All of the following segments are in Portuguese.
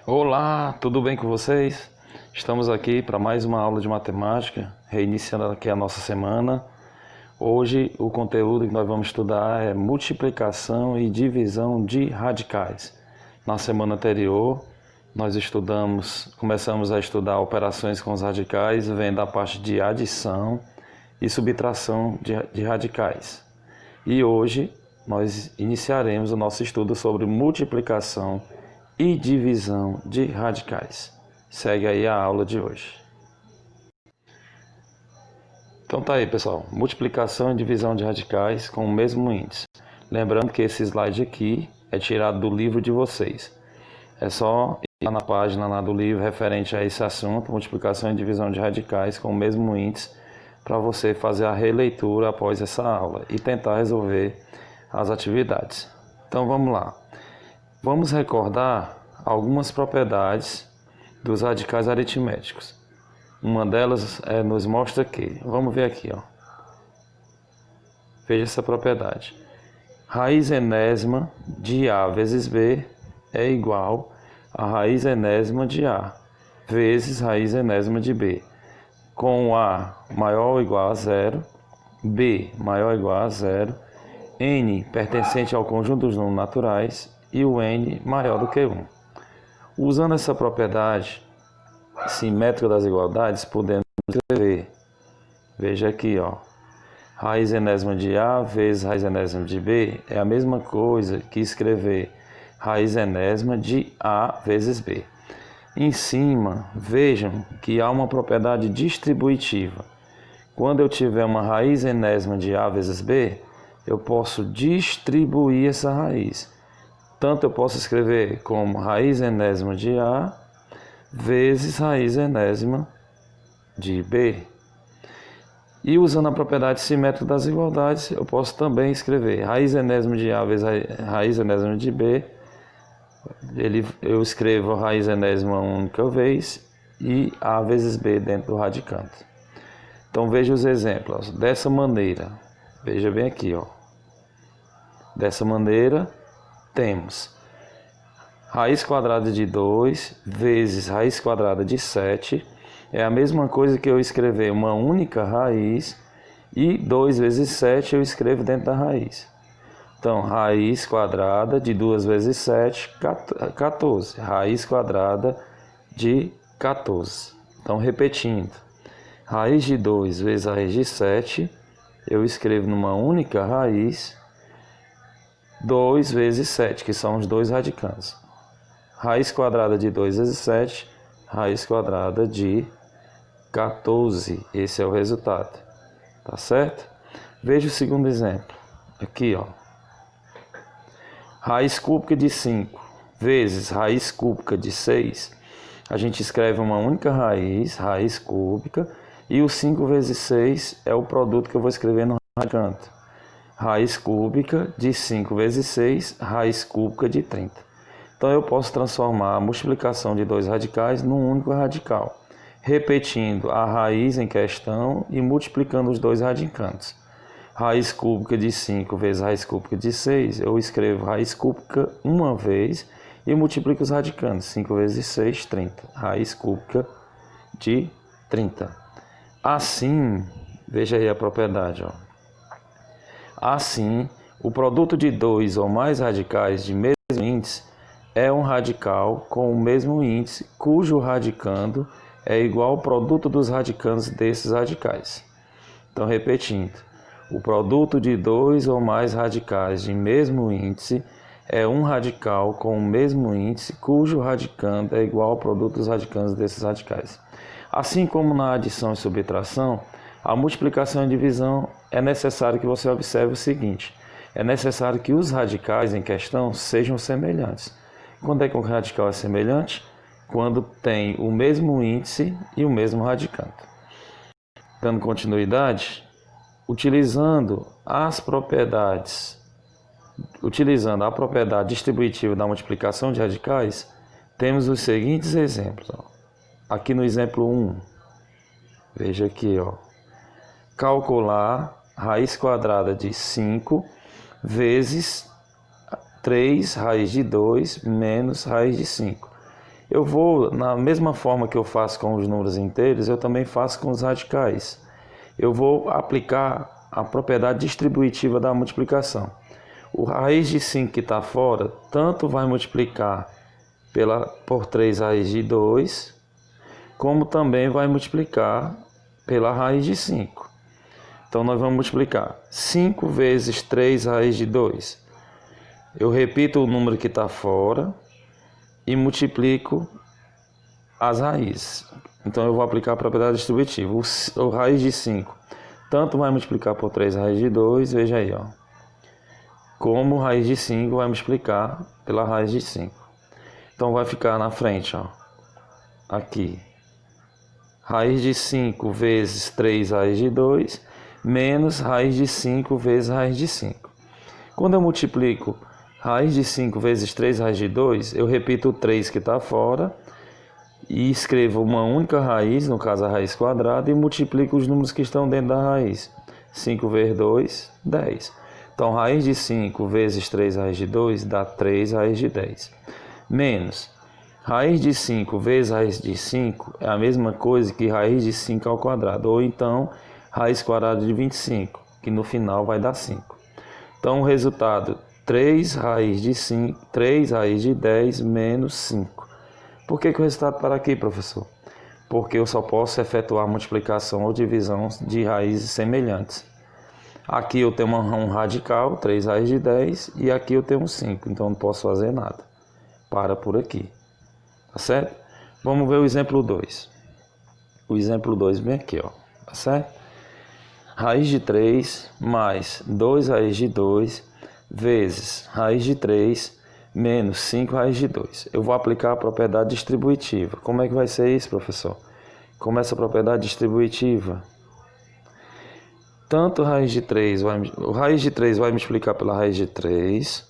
Olá, tudo bem com vocês? Estamos aqui para mais uma aula de matemática, reiniciando aqui a nossa semana. Hoje o conteúdo que nós vamos estudar é multiplicação e divisão de radicais. Na semana anterior, começamos a estudar operações com os radicais, vendo a parte de adição e subtração de radicais. E hoje nós iniciaremos o nosso estudo sobre multiplicação e divisão de radicais. Segue aí a aula de hoje. Então tá aí, pessoal, multiplicação e divisão de radicais com o mesmo índice. Lembrando que esse slide aqui é tirado do livro de vocês. É só ir lá na página lá do livro referente a esse assunto, multiplicação e divisão de radicais com o mesmo índice, para você fazer a releitura após essa aula e tentar resolver as atividades. Então vamos lá. Vamos recordar algumas propriedades dos radicais aritméticos. Uma delas nos mostra que, vamos ver aqui, ó. Veja essa propriedade. Raiz enésima de A vezes B é igual a raiz enésima de A vezes raiz enésima de B, com A maior ou igual a zero, B maior ou igual a zero, N pertencente ao conjunto dos números naturais e o N maior do que 1. Usando essa propriedade simétrica das igualdades, podemos escrever, veja aqui, ó, raiz enésima de A vezes raiz enésima de B é a mesma coisa que escrever raiz enésima de A vezes B. Em cima, vejam que há uma propriedade distributiva. Quando eu tiver uma raiz enésima de A vezes B, eu posso distribuir essa raiz. Tanto eu posso escrever como raiz enésima de A vezes raiz enésima de B. E usando a propriedade simétrica das igualdades, eu posso também escrever raiz enésima de A vezes raiz enésima de B. Eu escrevo a raiz enésima uma única vez e A vezes B dentro do radicando. Então veja os exemplos. Dessa maneira, veja bem aqui, ó. Dessa maneira, temos raiz quadrada de 2 vezes raiz quadrada de 7. É a mesma coisa que eu escrever uma única raiz e 2 vezes 7 eu escrevo dentro da raiz. Então, raiz quadrada de 2 vezes 7, 14. Raiz quadrada de 14. Então, repetindo. Raiz de 2 vezes raiz de 7, eu escrevo numa única raiz 2 vezes 7, que são os dois radicandos. Raiz quadrada de 2 vezes 7, raiz quadrada de 14. Esse é o resultado. Tá certo? Veja o segundo exemplo. Aqui, ó. Raiz cúbica de 5 vezes raiz cúbica de 6. A gente escreve uma única raiz, raiz cúbica, e o 5 vezes 6 é o produto que eu vou escrever no radicando. Raiz cúbica de 5 vezes 6, raiz cúbica de 30. Então eu posso transformar a multiplicação de dois radicais num único radical, repetindo a raiz em questão e multiplicando os dois radicandos. Raiz cúbica de 5 vezes raiz cúbica de 6, eu escrevo raiz cúbica uma vez e multiplico os radicandos. 5 vezes 6, 30. Raiz cúbica de 30. Assim, veja aí a propriedade, ó. Assim, o produto de dois ou mais radicais de mesmo índice é um radical com o mesmo índice cujo radicando é igual ao produto dos radicandos desses radicais. Então, repetindo. O produto de dois ou mais radicais de mesmo índice é um radical com o mesmo índice cujo radicando é igual ao produto dos radicandos desses radicais. Assim como na adição e subtração, a multiplicação e divisão é necessário que você observe o seguinte: é necessário que os radicais em questão sejam semelhantes. Quando é que um radical é semelhante? Quando tem o mesmo índice e o mesmo radicando. Dando continuidade, utilizando a propriedade distributiva da multiplicação de radicais, temos os seguintes exemplos. Ó. Aqui no exemplo 1, veja aqui, ó. Calcular raiz quadrada de 5 vezes 3 raiz de 2 menos raiz de 5. Eu vou, na mesma forma que eu faço com os números inteiros, eu também faço com os radicais. Eu vou aplicar a propriedade distributiva da multiplicação. O raiz de 5 que está fora, tanto vai multiplicar por 3 raiz de 2, como também vai multiplicar pela raiz de 5. Então, nós vamos multiplicar 5 vezes 3 raiz de 2. Eu repito o número que está fora e multiplico as raízes. Então, eu vou aplicar a propriedade distributiva. O raiz de 5 tanto vai multiplicar por 3 raiz de 2, veja aí, ó. Como raiz de 5 vai multiplicar pela raiz de 5. Então, vai ficar na frente, ó. Aqui. Raiz de 5 vezes 3 raiz de 2, menos raiz de 5 vezes raiz de 5. Quando eu multiplico raiz de 5 vezes 3 raiz de 2, eu repito o 3 que está fora e escrevo uma única raiz, no caso a raiz quadrada, e multiplico os números que estão dentro da raiz. 5 vezes 2, 10. Então, raiz de 5 vezes 3 raiz de 2 dá 3 raiz de 10. Menos raiz de 5 vezes raiz de 5 é a mesma coisa que raiz de 5 ao quadrado, ou então raiz quadrada de 25, que no final vai dar 5. Então, o resultado, 3 raiz de 5, 3 raiz de 10 menos 5. Por que o resultado para aqui, professor? Porque eu só posso efetuar multiplicação ou divisão de raízes semelhantes. Aqui eu tenho um radical, 3 raiz de 10, e aqui eu tenho um 5, então não posso fazer nada. Para por aqui. Tá certo? Vamos ver o exemplo 2. O exemplo 2 vem aqui, ó. Tá certo? Raiz de 3 mais 2 raiz de 2 vezes raiz de 3 menos 5 raiz de 2. Eu vou aplicar a propriedade distributiva. Como é que vai ser isso, professor? Como essa propriedade distributiva? Tanto raiz de 3, o raiz de 3 vai multiplicar pela raiz de 3.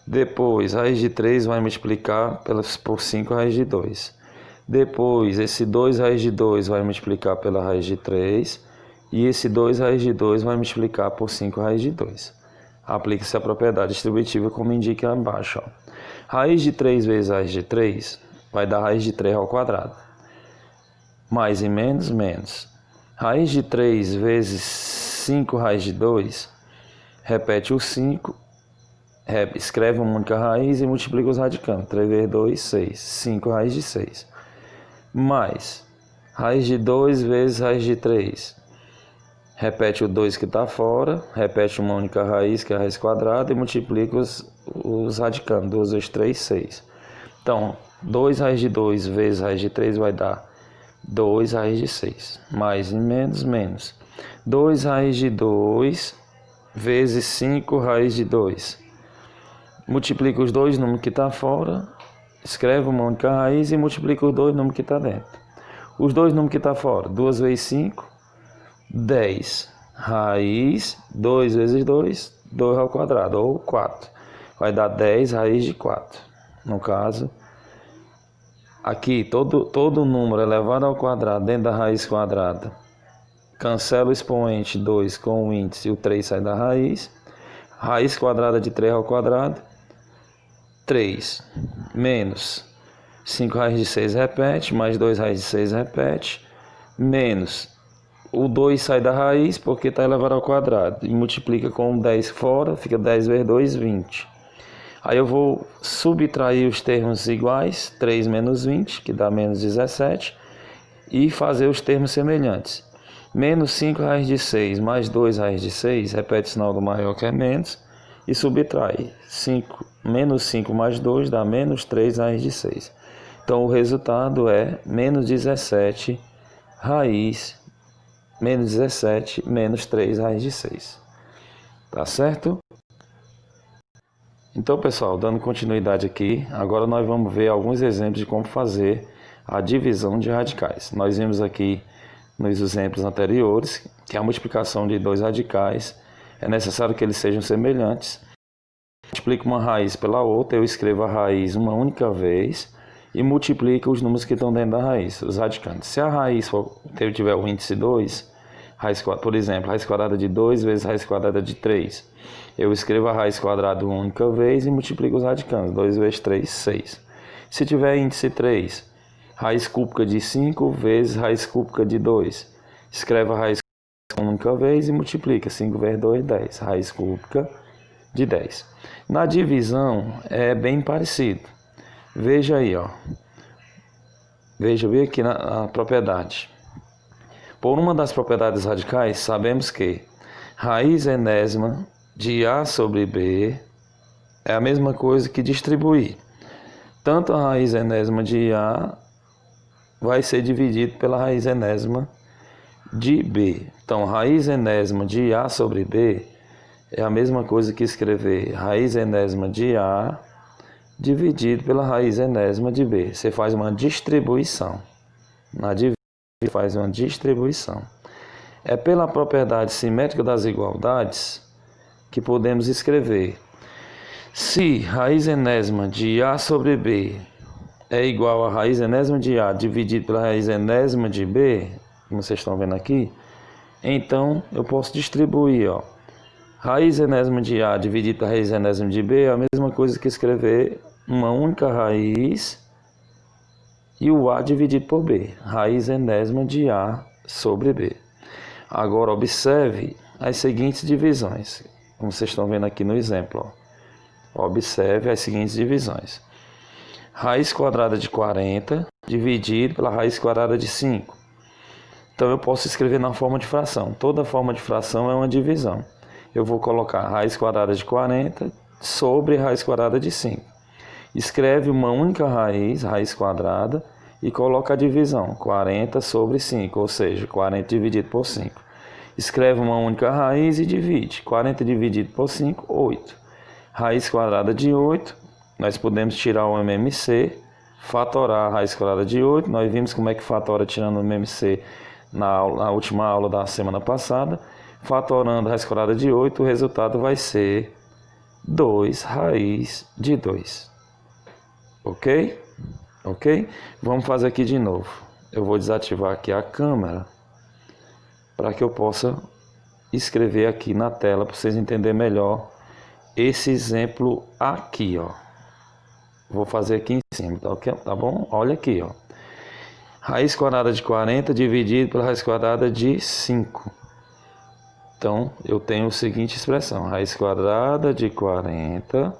Depois, raiz de 3 vai multiplicar por 5 raiz de 2. Depois, esse 2 raiz de 2 vai multiplicar pela raiz de 3. E esse 2 raiz de 2 vai multiplicar por 5 raiz de 2. Aplica-se a propriedade distributiva como indica abaixo. Ó. Raiz de 3 vezes raiz de 3 vai dar raiz de 3 ao quadrado. Mais e menos, menos. Raiz de 3 vezes 5 raiz de 2, repete o 5, escreve uma única raiz e multiplica os radicantes. 3 vezes 2, 6. 5 raiz de 6. Mais raiz de 2 vezes raiz de 3. Repete o 2 que está fora, repete uma única raiz, que é a raiz quadrada, e multiplica os radicantes. 2 vezes 3, 6. Então, 2 raiz de 2 vezes raiz de 3 vai dar 2 raiz de 6. Mais e menos, menos. 2 raiz de 2 vezes 5 raiz de 2. Multiplica os dois números que estão fora, escreve uma única raiz e multiplica os dois números que estão dentro. Os dois números que estão fora, 2 vezes 5, 10. Raiz, 2 vezes 2, 2 ao quadrado, ou 4. Vai dar 10 raiz de 4. No caso, aqui todo número elevado ao quadrado dentro da raiz quadrada. Cancela o expoente 2 com o índice e o 3 sai da raiz. Raiz quadrada de 3 ao quadrado. 3 menos 5 raiz de 6 repete, mais 2 raiz de 6 repete, menos o 2 sai da raiz porque está elevado ao quadrado e multiplica com 10 fora, fica 10 vezes 2, 20. Aí eu vou subtrair os termos iguais, 3 menos 20, que dá menos 17, e fazer os termos semelhantes. Menos 5 raiz de 6 mais 2 raiz de 6, repete o sinal do maior que é menos, e subtrai. Menos 5 mais 2 dá menos 3 raiz de 6. Então o resultado é menos 17 raiz, menos 17 menos 3 raiz de 6. Tá certo? Então, pessoal, dando continuidade aqui, agora nós vamos ver alguns exemplos de como fazer a divisão de radicais. Nós vimos aqui nos exemplos anteriores que a multiplicação de dois radicais é necessário que eles sejam semelhantes. Multiplico uma raiz pela outra, eu escrevo a raiz uma única vez e multiplico os números que estão dentro da raiz, os radicantes. Se a raiz tiver o índice 2, por exemplo, raiz quadrada de 2 vezes raiz quadrada de 3, eu escrevo a raiz quadrada uma única vez e multiplico os radicantes. 2 vezes 3, 6. Se tiver índice 3, raiz cúbica de 5 vezes raiz cúbica de 2. Escreve a raiz cúbica uma única vez e multiplica. 5 vezes 2, 10. Raiz cúbica de 10. Na divisão é bem parecido. Veja aí, ó. Veja bem aqui na propriedade. Por uma das propriedades radicais, sabemos que raiz enésima de A sobre B é a mesma coisa que distribuir. Tanto a raiz enésima de A vai ser dividido pela raiz enésima de B. Então, raiz enésima de A sobre B é a mesma coisa que escrever raiz enésima de A dividido pela raiz enésima de B. Você faz uma distribuição. Na divisão, faz uma distribuição. É pela propriedade simétrica das igualdades que podemos escrever: se raiz enésima de A sobre B é igual a raiz enésima de A dividido pela raiz enésima de B, como vocês estão vendo aqui, então eu posso distribuir, ó, raiz enésima de A dividido pela raiz enésima de B é a mesma coisa que escrever uma única raiz e o A dividido por B, raiz enésima de A sobre B. Agora observe as seguintes divisões, como vocês estão vendo aqui no exemplo, ó. Observe as seguintes divisões: raiz quadrada de 40 dividido pela raiz quadrada de 5. Então eu posso escrever na forma de fração. Toda forma de fração é uma divisão. Eu vou colocar raiz quadrada de 40 sobre raiz quadrada de 5. Escreve uma única raiz, raiz quadrada, e coloca a divisão, 40 sobre 5, ou seja, 40 dividido por 5. Escreve uma única raiz e divide. 40 dividido por 5, 8. Raiz quadrada de 8, nós podemos tirar o MMC, fatorar a raiz quadrada de 8. Nós vimos como é que fatora tirando o MMC na última aula da semana passada. Fatorando a raiz quadrada de 8, o resultado vai ser 2 raiz de 2. Ok? Ok? Vamos fazer aqui de novo. Eu vou desativar aqui a câmera para que eu possa escrever aqui na tela para vocês entenderem melhor esse exemplo aqui, ó. Vou fazer aqui em cima, tá bom? Olha aqui, ó. Raiz quadrada de 40 dividido pela raiz quadrada de 5. Então, eu tenho a seguinte expressão: raiz quadrada de 40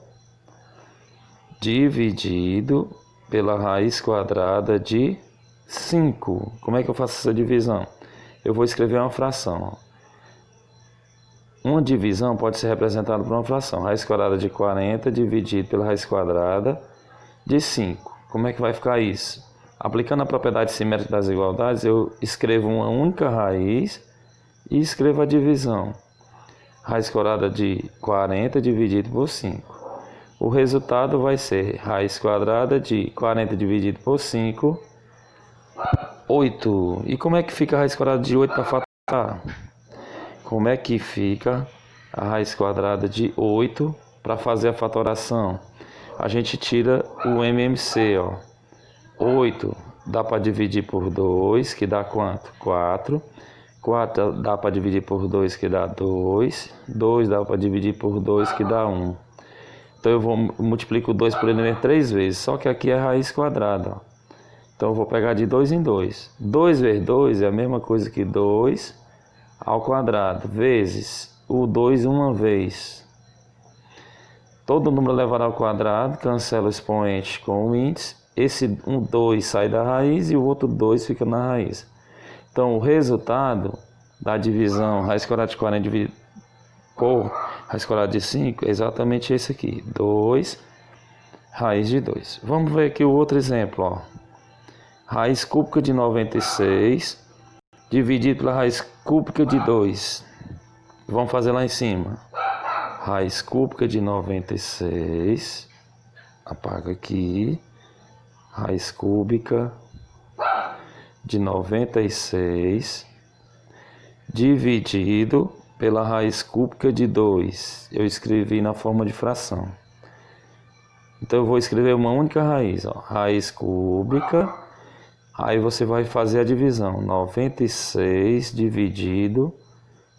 dividido pela raiz quadrada de 5. Como é que eu faço essa divisão? Eu vou escrever uma fração, ó. Uma divisão pode ser representada por uma fração. Raiz quadrada de 40 dividido pela raiz quadrada de 5. Como é que vai ficar isso? Aplicando a propriedade simétrica das igualdades, eu escrevo uma única raiz e escrevo a divisão. Raiz quadrada de 40 dividido por 5. O resultado vai ser raiz quadrada de 40 dividido por 5, 8. E como é que fica a raiz quadrada de 8 para fatorar? Como é que fica a raiz quadrada de 8 para fazer a fatoração? A gente tira o MMC, ó. 8 dá para dividir por 2, que dá quanto? 4. 4 dá para dividir por 2, que dá 2. 2 dá para dividir por 2, que dá 1. Então eu vou multiplicar o 2 por ele 3 vezes, só que aqui é raiz quadrada, ó. Então eu vou pegar de 2 em 2. 2 vezes 2 é a mesma coisa que 2 ao quadrado, vezes o 2 uma vez. Todo número elevado ao quadrado, cancela o expoente com o índice. Esse 2 sai da raiz e o outro 2 fica na raiz. Então o resultado da divisão raiz quadrada de 40 dividido por raiz quadrada de 5 é exatamente esse aqui, 2 raiz de 2. Vamos ver aqui o outro exemplo, ó. Raiz cúbica de 96 dividido pela raiz cúbica de 2. Vamos fazer lá em cima. Raiz cúbica de 96, apaga aqui. Raiz cúbica de 96 dividido pela raiz cúbica de 2. Eu escrevi na forma de fração. Então eu vou escrever uma única raiz, ó. Raiz cúbica. Aí você vai fazer a divisão. 96 dividido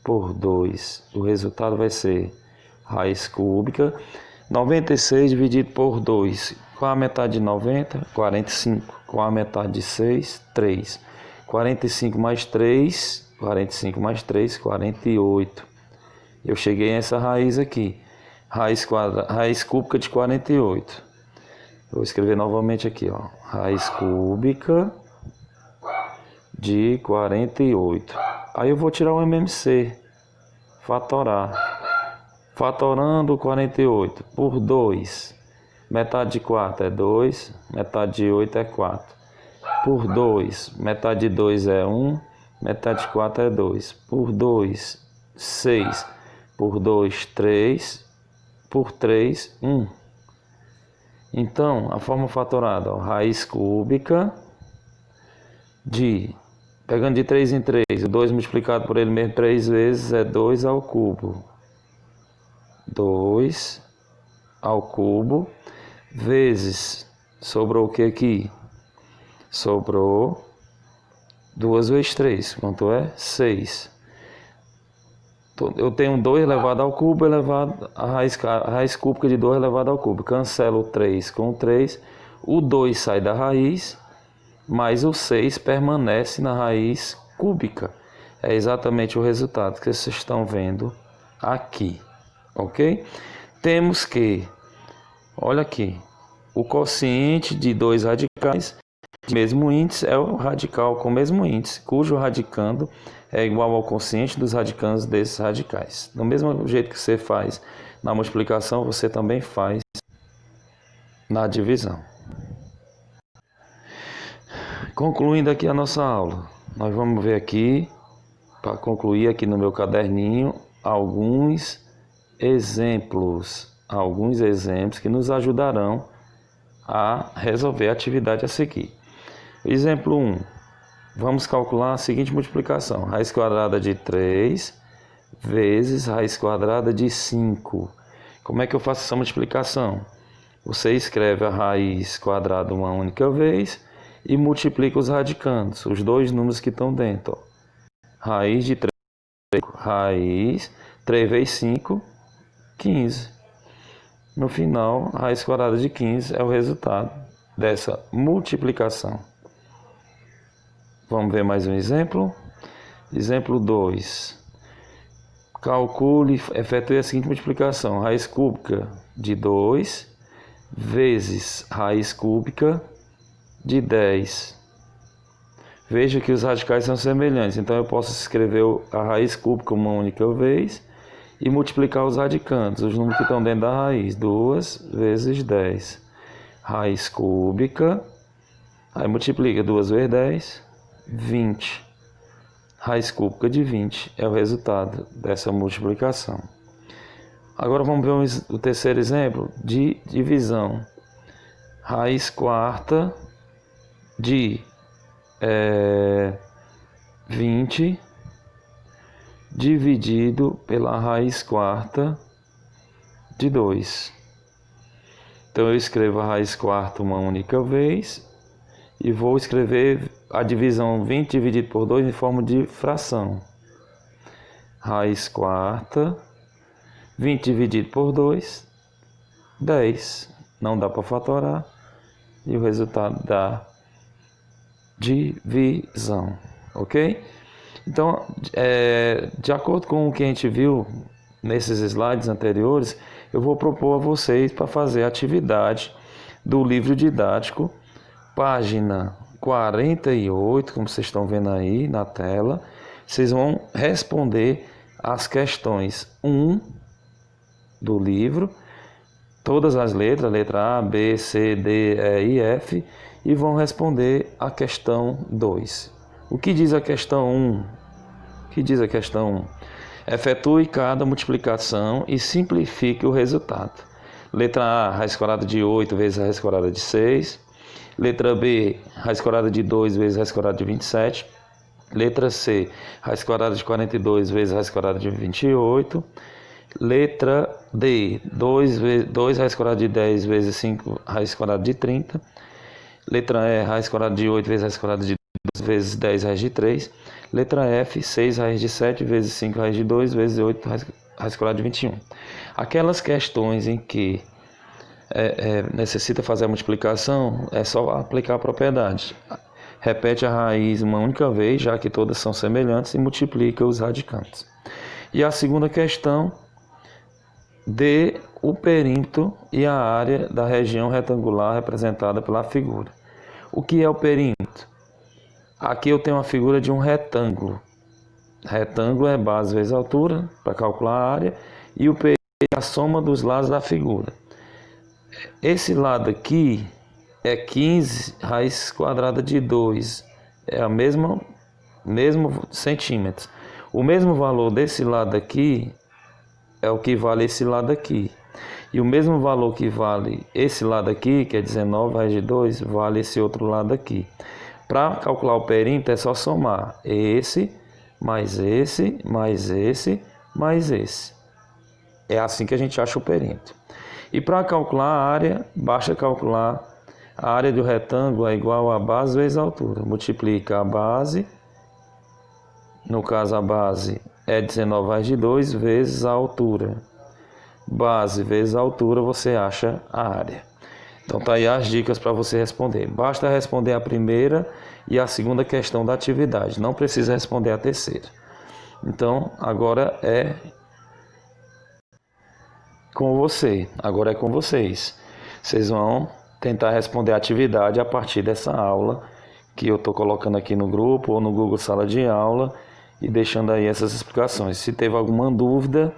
por 2. O resultado vai ser raiz cúbica. 96 dividido por 2. Qual a metade de 90? 45. Qual a metade de 6? 3. 45 mais 3, 48. Eu cheguei a essa raiz aqui. Raiz cúbica de 48. Vou escrever novamente aqui, ó. Raiz cúbica de 48. Aí eu vou tirar o MMC. Fatorar. Fatorando 48 por 2. Metade de 4 é 2. Metade de 8 é 4. Por 2. Metade de 2 é 1. Metade de 4 é 2. Por 2, 6. Por 2, 3. Por 3, 1. Então, a forma fatorada, ó, raiz cúbica de... Pegando de 3 em 3, o 2 multiplicado por ele mesmo 3 vezes é 2 ao cubo. 2 ao cubo vezes... Sobrou o que aqui? Sobrou 2 vezes 3. Quanto é? 6. Eu tenho 2 elevado ao cubo elevado a raiz cúbica de 2 elevado ao cubo. Cancelo o 3 com o 3. O 2 sai da raiz, mas o 6 permanece na raiz cúbica. É exatamente o resultado que vocês estão vendo aqui. Ok? Temos que, olha aqui, o quociente de 2 radicais de mesmo índice é o radical com o mesmo índice, cujo radicando é igual ao quociente dos radicandos desses radicais. Do mesmo jeito que você faz na multiplicação, você também faz na divisão. Concluindo aqui a nossa aula, nós vamos ver aqui, para concluir aqui no meu caderninho, alguns exemplos que nos ajudarão a resolver a atividade a seguir. Exemplo 1. Vamos calcular a seguinte multiplicação. Raiz quadrada de 3 vezes raiz quadrada de 5. Como é que eu faço essa multiplicação? Você escreve a raiz quadrada uma única vez e multiplica os radicandos, os dois números que estão dentro. Ó. Raiz de 3, raiz 3 vezes 5, 15. No final, a raiz quadrada de 15 é o resultado dessa multiplicação. Vamos ver mais um exemplo. Exemplo 2. Calcule, efetue a seguinte multiplicação. Raiz cúbica de 2 vezes raiz cúbica de 10. Veja que os radicais são semelhantes. Então eu posso escrever a raiz cúbica uma única vez e multiplicar os radicandos, os números que estão dentro da raiz. 2 vezes 10. Raiz cúbica. Aí multiplica 2 vezes 10. 20. Raiz cúbica de 20 é o resultado dessa multiplicação. Agora vamos ver o terceiro exemplo de divisão. Raiz quarta de 20 dividido pela raiz quarta de 2. Então eu escrevo a raiz quarta uma única vez e vou escrever a divisão 20 dividido por 2 em forma de fração. Raiz quarta, 20 dividido por 2, 10. Não dá para fatorar. E o resultado dá divisão. Ok? Então, de acordo com o que a gente viu nesses slides anteriores, eu vou propor a vocês para fazer a atividade do livro didático, página 48, como vocês estão vendo aí na tela. Vocês vão responder as questões 1 do livro, todas as letras, letra A, B, C, D, E e F, e vão responder a questão 2. O que diz a questão 1? O que diz a questão 1? Efetue cada multiplicação e simplifique o resultado. Letra A, raiz quadrada de 8 vezes raiz quadrada de 6. Letra B, raiz quadrada de 2 vezes raiz quadrada de 27. Letra C, raiz quadrada de 42 vezes raiz quadrada de 28. Letra D, 2 raiz quadrada de 10 vezes 5 raiz quadrada de 30. Letra E, raiz quadrada de 8 vezes raiz quadrada de 2 vezes 10 raiz de 3. Letra F, 6 raiz de 7 vezes 5 raiz de 2 vezes 8 raiz quadrada de 21. Aquelas questões em que necessita fazer a multiplicação, é só aplicar a propriedade. Repete a raiz uma única vez, já que todas são semelhantes, e multiplica os radicantes. E a segunda questão, dê o perímetro e a área da região retangular representada pela figura. O que é o perímetro? Aqui eu tenho uma figura de um retângulo. Retângulo é base vezes altura, para calcular a área, e o perímetro é a soma dos lados da figura. Esse lado aqui é 15 raiz quadrada de 2, é a mesmo centímetros. O mesmo valor desse lado aqui é o que vale esse lado aqui. E o mesmo valor que vale esse lado aqui, que é 19 raiz de 2, vale esse outro lado aqui. Para calcular o perímetro é só somar esse, mais esse, mais esse, mais esse. É assim que a gente acha o perímetro. E para calcular a área, basta calcular a área do retângulo é igual a base vezes a altura. Multiplica a base, no caso a base é 19 raiz de 2 vezes a altura. Base vezes a altura, você acha a área. Então tá aí as dicas para você responder. Basta responder a primeira e a segunda questão da atividade. Não precisa responder a terceira. Então agora é com você. Agora é com vocês. Vocês vão tentar responder a atividade a partir dessa aula que eu estou colocando aqui no grupo ou no Google Sala de Aula e deixando aí essas explicações. Se teve alguma dúvida,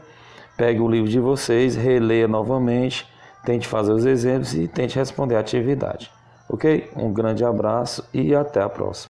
pegue o livro de vocês, releia novamente, tente fazer os exemplos e tente responder a atividade. Ok? Um grande abraço e até a próxima.